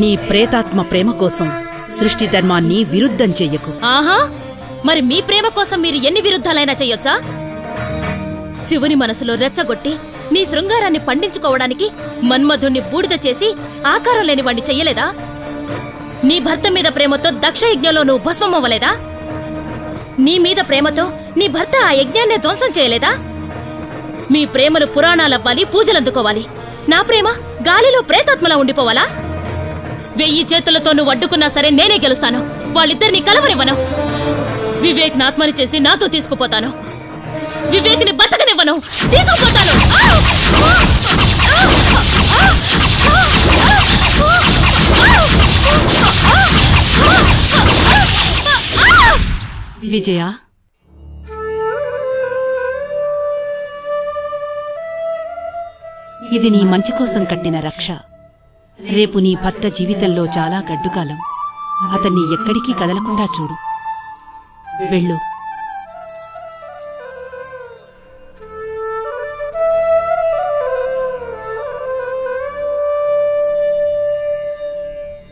నీ ప్రేతాత్మ ప్రేమ కోసం సృష్టి ధర్మాన్ని విరుద్ధం చెయ్యకు. ఆహా, మరి మీ ప్రేమ కోసం మీరు ఎన్ని విరుద్ధాలైనా చెయ్యొచ్చా? శివుని మనసులో రెచ్చగొట్టి నీ శృంగారాన్ని పండించుకోవడానికి మన్మధుణ్ణి బూడిద చేసి ఆకారం లేని వాణ్ణి చెయ్యలేదా? నీ భర్త మీద ప్రేమతో దక్ష యజ్ఞంలో నువ్వు భస్మమవ్వలేదా? నీ మీద ప్రేమతో నీ భర్త ఆ యజ్ఞాన్నే ధ్వంసం చేయలేదా? మీ ప్రేమలు పురాణాలవ్వాలి, పూజలందుకోవాలి. నా ప్రేమ గాలిలో ప్రేతాత్మలా ఉండిపోవాలా? 1000 చేతులతో నువ్వు అడ్డుకున్నా సరే నేనే గెలుస్తాను. వాళ్ళిద్దరిని కలవనివ్వను. వివేక్ ఆత్మని చేసి నాతో తీసుకుపోతాను. వివేక్ని బతకనివ్వను, తీసుకుపోతాను. విజయ, ఇది నీ మంచి కోసం కట్టిన రక్ష. రేపు నీ భర్త జీవితంలో చాలా గడ్డుకాలం. అతన్ని ఎక్కడికి కదలకుండా చూడు. వెళ్ళు.